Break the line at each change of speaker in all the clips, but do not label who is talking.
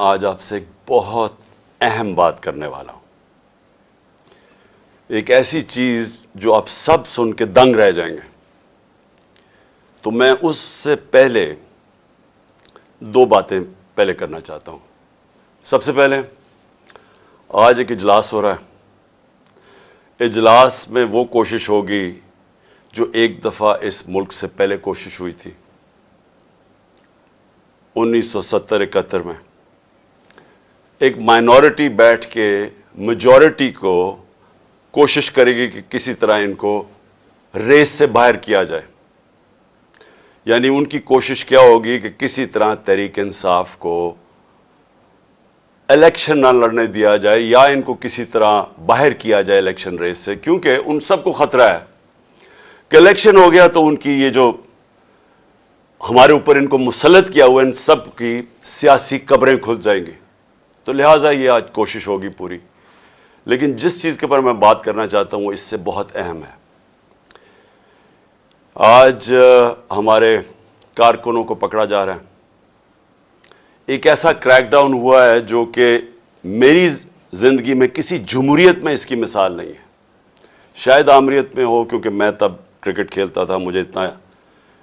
آج آپ سے ایک بہت اہم بات کرنے والا ہوں. ایک ایسی چیز جو آپ سب سن کے دنگ رہ جائیں گے. تو میں اس سے پہلے دو باتیں پہلے کرنا چاہتا ہوں. سب سے پہلے آج ایک اجلاس ہو رہا ہے. اجلاس میں وہ کوشش ہوگی جو ایک دفعہ اس ملک سے پہلے کوشش ہوئی تھی 1970-71 میں. ایک مائنورٹی بیٹھ کے میجورٹی کو کوشش کرے گی کہ کسی طرح ان کو ریس سے باہر کیا جائے. یعنی ان کی کوشش کیا ہوگی کہ کسی طرح تحریک انصاف کو الیکشن نہ لڑنے دیا جائے یا ان کو کسی طرح باہر کیا جائے الیکشن ریس سے, کیونکہ ان سب کو خطرہ ہے کہ الیکشن ہو گیا تو ان کی یہ جو ہمارے اوپر ان کو مسلط کیا ہوا ان سب کی سیاسی قبریں کھل جائیں گی. تو لہٰذا یہ آج کوشش ہوگی پوری. لیکن جس چیز کے اوپر میں بات کرنا چاہتا ہوں وہ اس سے بہت اہم ہے. آج ہمارے کارکنوں کو پکڑا جا رہا ہے. ایک ایسا کریک ڈاؤن ہوا ہے جو کہ میری زندگی میں کسی جمہوریت میں اس کی مثال نہیں ہے. شاید آمریت میں ہو, کیونکہ میں تب کرکٹ کھیلتا تھا, مجھے اتنا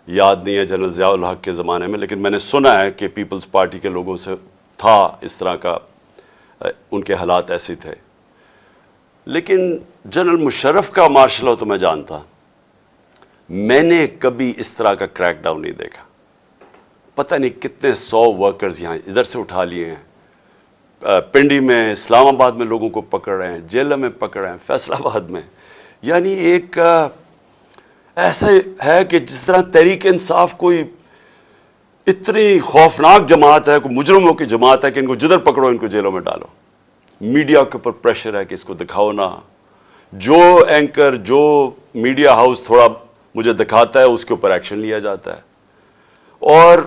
یاد نہیں ہے جنرل ضیاء الحق کے زمانے میں, لیکن میں نے سنا ہے کہ پیپلز پارٹی کے لوگوں سے تھا اس طرح کا, ان کے حالات ایسے تھے. لیکن جنرل مشرف کا مارشل لا تو میں جانتا, میں نے کبھی اس طرح کا کریک ڈاؤن نہیں دیکھا. پتہ نہیں کتنے 100 ورکرز یہاں ادھر سے اٹھا لیے ہیں, پنڈی میں, اسلام آباد میں لوگوں کو پکڑ رہے ہیں, جیلوں میں پکڑ رہے ہیں, فیصل آباد میں. یعنی ایک ایسا ہے کہ جس طرح تحریک انصاف کوئی اتنی خوفناک جماعت ہے, کوئی مجرموں کی جماعت ہے کہ ان کو جدھر پکڑو ان کو جیلوں میں ڈالو. میڈیا کے اوپر پریشر ہے کہ اس کو دکھاؤ نہ. جو اینکر, جو میڈیا ہاؤس تھوڑا مجھے دکھاتا ہے اس کے اوپر ایکشن لیا جاتا ہے. اور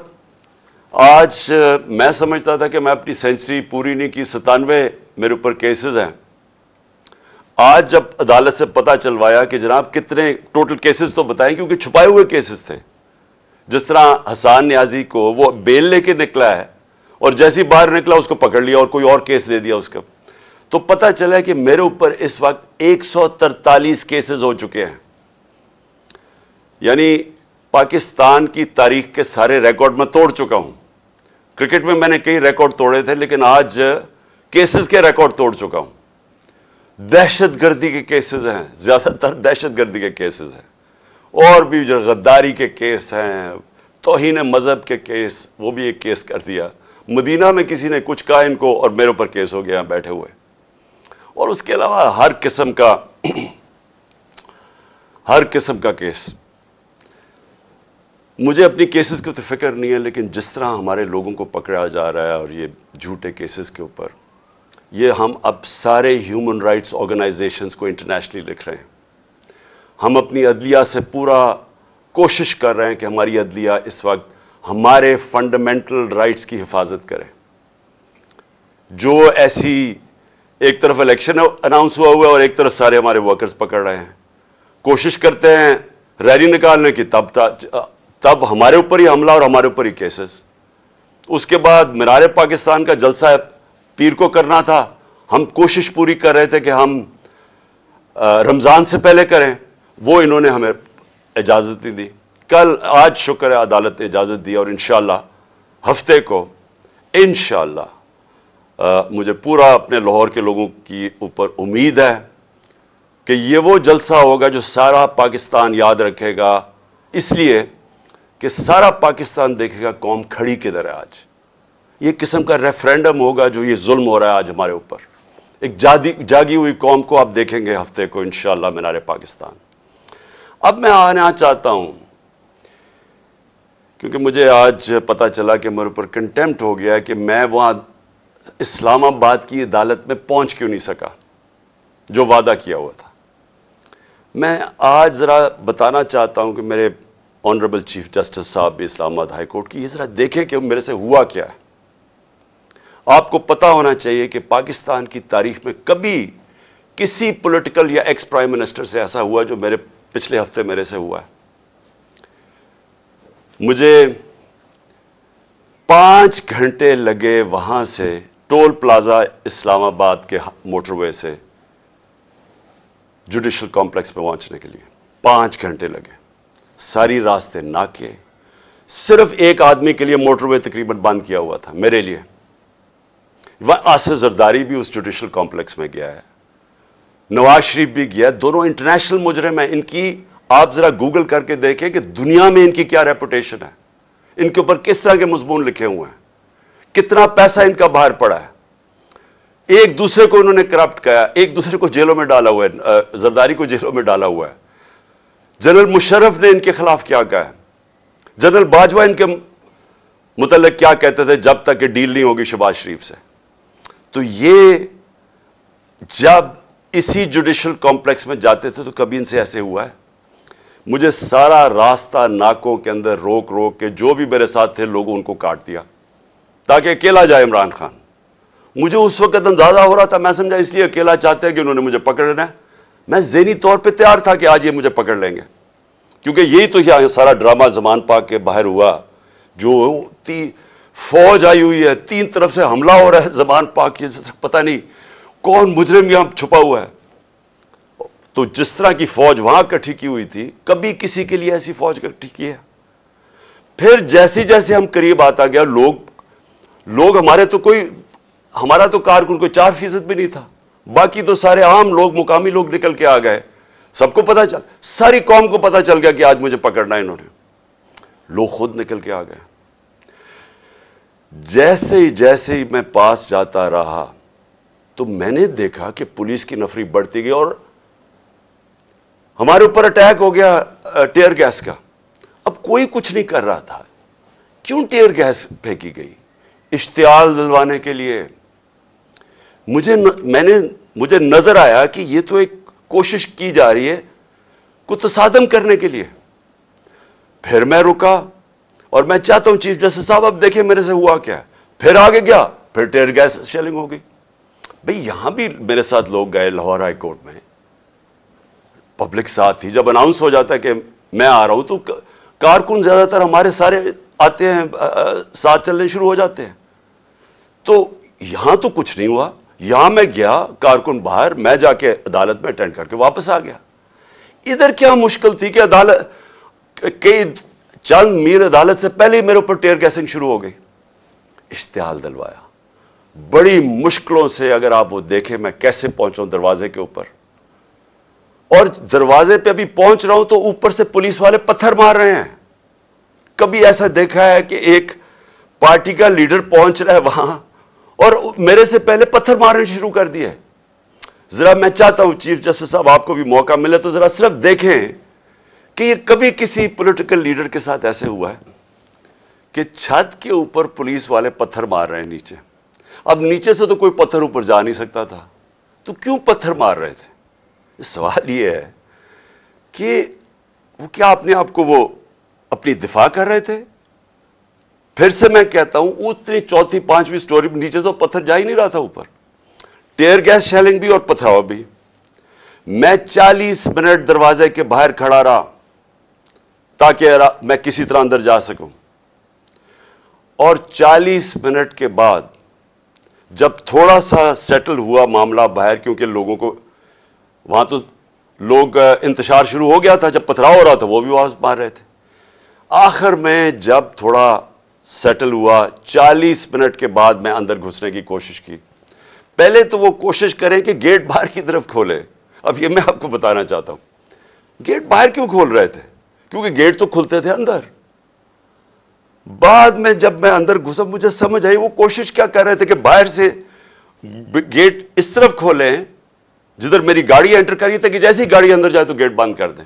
آج میں سمجھتا تھا کہ میں اپنی سینچری پوری نہیں کی, 97 میرے اوپر کیسز ہیں. آج جب عدالت سے پتہ چلوایا کہ جناب کتنے ٹوٹل کیسز تو بتائیں, کیونکہ چھپائے ہوئے کیسز تھے. جس طرح حسان نیازی کو وہ بیل لے کے نکلا ہے اور جیسی باہر نکلا اس کو پکڑ لیا اور کوئی اور کیس دے دیا اس کا. تو پتہ چلا کہ میرے اوپر اس وقت 143 کیسز ہو چکے ہیں. یعنی پاکستان کی تاریخ کے سارے ریکارڈ میں توڑ چکا ہوں. کرکٹ میں میں نے کئی ریکارڈ توڑے تھے, لیکن آج کیسز کے ریکارڈ توڑ چکا ہوں. دہشت گردی کے کیسز ہیں, زیادہ تر دہشت گردی کے کیسز ہیں, اور بھی جو غداری کے کیس ہیں, توہین مذہب کے کیس, وہ بھی ایک کیس کر دیا. مدینہ میں کسی نے کچھ کہا ان کو اور میرے اوپر کیس ہو گیا بیٹھے ہوئے. اور اس کے علاوہ ہر قسم کا کیس. مجھے اپنی کیسز کی تو فکر نہیں ہے, لیکن جس طرح ہمارے لوگوں کو پکڑا جا رہا ہے اور یہ جھوٹے کیسز کے اوپر, یہ ہم اب سارے ہیومن رائٹس آرگنائزیشنز کو انٹرنیشنلی لکھ رہے ہیں. ہم اپنی عدلیہ سے پورا کوشش کر رہے ہیں کہ ہماری عدلیہ اس وقت ہمارے فنڈامنٹل رائٹس کی حفاظت کرے. جو ایسی ایک طرف الیکشن اناؤنس ہوا ہے اور ایک طرف سارے ہمارے ورکرز پکڑ رہے ہیں, کوشش کرتے ہیں ریلی نکالنے کی, تب ہمارے اوپر ہی حملہ اور ہمارے اوپر ہی کیسز. اس کے بعد مینار پاکستان کا جلسہ پیر کو کرنا تھا, ہم کوشش پوری کر رہے تھے کہ ہم رمضان سے پہلے کریں, وہ انہوں نے ہمیں اجازت نہیں دی. آج شکر ہے عدالت نے اجازت دی, اور انشاءاللہ ہفتے کو انشاءاللہ مجھے پورا اپنے لاہور کے لوگوں کی اوپر امید ہے کہ یہ وہ جلسہ ہوگا جو سارا پاکستان یاد رکھے گا, اس لیے کہ سارا پاکستان دیکھے گا قوم کھڑی کدھر ہے. آج یہ قسم کا ریفرینڈم ہوگا جو یہ ظلم ہو رہا ہے آج ہمارے اوپر. ایک جاگی ہوئی قوم کو آپ دیکھیں گے ہفتے کو انشاءاللہ مینار پاکستان. اب میں آنا چاہتا ہوں, کیونکہ مجھے آج پتہ چلا کہ میرے اوپر کنٹیمپٹ ہو گیا ہے کہ میں وہاں اسلام آباد کی عدالت میں پہنچ کیوں نہیں سکا جو وعدہ کیا ہوا تھا. میں آج ذرا بتانا چاہتا ہوں کہ میرے آنریبل چیف جسٹس صاحب بھی اسلام آباد ہائی کورٹ کی, یہ ذرا دیکھیں کہ میرے سے ہوا کیا ہے. آپ کو پتا ہونا چاہیے کہ پاکستان کی تاریخ میں کبھی کسی پولیٹیکل یا ایکس پرائم منسٹر سے ایسا ہوا جو میرے پچھلے ہفتے میرے سے ہوا ہے. مجھے 5 گھنٹے لگے وہاں سے ٹول پلازا اسلام آباد کے موٹر وے سے جوڈیشل کمپلیکس پہ پہنچنے کے لیے 5 گھنٹے لگے. ساری راستے ناکے. صرف ایک آدمی کے لیے موٹر وے تقریباً بند کیا ہوا تھا, میرے لیے. آصف زرداری بھی اس جوڈیشل کمپلیکس میں گیا ہے, نواز شریف بھی گیا. دونوں انٹرنیشنل مجرم ہیں. ان کی آپ ذرا گوگل کر کے دیکھیں کہ دنیا میں ان کی کیا ریپوٹیشن ہے, ان کے اوپر کس طرح کے مضمون لکھے ہوئے ہیں, کتنا پیسہ ان کا باہر پڑا ہے. ایک دوسرے کو انہوں نے کرپٹ کیا, ایک دوسرے کو جیلوں میں ڈالا ہوا ہے. زرداری کو جیلوں میں ڈالا ہوا ہے. جنرل مشرف نے ان کے خلاف کیا کہا ہے. جنرل باجوہ ان کے متعلق کیا کہتے تھے جب تک کہ ڈیل نہیں ہوگی شہباز شریف سے. تو یہ جب اسی جوڈیشل کمپلیکس میں جاتے تھے تو کبھی ان سے ایسے ہوا ہے. مجھے سارا راستہ ناکوں کے اندر روک روک کے جو بھی میرے ساتھ تھے لوگوں ان کو کاٹ دیا تاکہ اکیلا جائے عمران خان. مجھے اس وقت اندازہ ہو رہا تھا, میں سمجھا اس لیے اکیلا چاہتے ہیں کہ انہوں نے مجھے پکڑنا ہے. میں ذہنی طور پہ تیار تھا کہ آج یہ مجھے پکڑ لیں گے, کیونکہ یہی تو یہ سارا ڈرامہ زمان پاک کے باہر ہوا. جو فوج آئی ہوئی ہے, 3 طرف سے حملہ ہو رہا ہے زمان پاک کی, پتہ نہیں کون مجرم یہاں چھپا ہوا ہے. تو جس طرح کی فوج وہاں اکٹھی کی ہوئی تھی, کبھی کسی کے لیے ایسی فوج اکٹھی کی ہے. پھر جیسے جیسے ہم قریب آتا گیا, لوگ ہمارا تو کارکن کوئی 4% بھی نہیں تھا, باقی تو سارے عام لوگ, مقامی لوگ نکل کے آ گئے. سب کو پتا چل, ساری قوم کو پتا چل گیا کہ آج مجھے پکڑنا ہے انہوں نے. لوگ خود نکل کے آ گئے. جیسے ہی میں پاس جاتا رہا تو میں نے دیکھا کہ پولیس کی نفری بڑھتی گئی اور ہمارے اوپر اٹیک ہو گیا ٹیئر گیس کا. اب کوئی کچھ نہیں کر رہا تھا, کیوں ٹیئر گیس پھینکی گئی؟ اشتعال دلوانے کے لیے. مجھے نظر آیا کہ یہ تو ایک کوشش کی جا رہی ہے کوئی تصادم کرنے کے لیے. پھر میں رکا اور میں چاہتا ہوں چیف جسٹس صاحب اب دیکھیں میرے سے ہوا کیا ہے. پھر آگے گیا, پھر ٹیئر گیس شیلنگ ہو گئی. بھئی یہاں بھی میرے ساتھ لوگ گئے لاہور ہائی کورٹ میں, پبلک ساتھ تھی. جب اناؤنس ہو جاتا ہے کہ میں آ رہا ہوں تو کارکن زیادہ تر ہمارے سارے آتے ہیں, ساتھ چلنے شروع ہو جاتے ہیں. تو یہاں تو کچھ نہیں ہوا. یہاں میں گیا, کارکن باہر, میں جا کے عدالت میں اٹینڈ کر کے واپس آ گیا. ادھر کیا مشکل تھی کہ عدالت کئی چند میل عدالت سے پہلے ہی میرے اوپر ٹیئر گیسنگ شروع ہو گئی. اشتعال دلوایا بڑی مشکلوں سے. اگر آپ وہ دیکھیں میں کیسے پہنچا ہوں دروازے کے اوپر, اور دروازے پہ ابھی پہنچ رہا ہوں تو اوپر سے پولیس والے پتھر مار رہے ہیں. کبھی ایسا دیکھا ہے کہ ایک پارٹی کا لیڈر پہنچ رہا ہے وہاں اور میرے سے پہلے پتھر مارنے شروع کر دیے. ذرا میں چاہتا ہوں چیف جسٹس صاحب آپ کو بھی موقع ملے تو ذرا صرف دیکھیں کہ یہ کبھی کسی پولیٹیکل لیڈر کے ساتھ ایسے ہوا ہے کہ چھت کے اوپر پولیس والے پتھر مار رہے ہیں نیچے. اب نیچے سے تو کوئی پتھر اوپر جا نہیں سکتا تھا, تو کیوں پتھر مار رہے تھے؟ سوال یہ ہے کہ وہ کیا اپنے آپ کو وہ اپنی دفاع کر رہے تھے؟ پھر سے میں کہتا ہوں اتنی 4تھی 5ویں سٹوری نیچے تو پتھر جا ہی نہیں رہا تھا اوپر. ٹیئر گیس شیلنگ بھی اور پتھراؤ بھی. میں 40 منٹ دروازے کے باہر کھڑا رہا تاکہ میں کسی طرح اندر جا سکوں. اور 40 منٹ کے بعد جب تھوڑا سا سیٹل ہوا معاملہ باہر, کیونکہ لوگوں کو وہاں تو لوگ انتشار شروع ہو گیا تھا, جب پتھراؤ ہو رہا تھا وہ بھی آواز مار رہے تھے. آخر میں جب تھوڑا سیٹل ہوا 40 منٹ کے بعد میں اندر گھسنے کی کوشش کی. پہلے تو وہ کوشش کریں کہ گیٹ باہر کی طرف کھولے. اب یہ میں آپ کو بتانا چاہتا ہوں گیٹ باہر کیوں کھول رہے تھے, کیونکہ گیٹ تو کھلتے تھے اندر. بعد میں جب میں اندر گھسا مجھے سمجھ آئی وہ کوشش کیا کر رہے تھے کہ باہر سے گیٹ اس طرف کھولیں جدھر میری گاڑی انٹر کری تھی, کہ جیسے ہی گاڑی اندر جائے تو گیٹ بند کر دیں.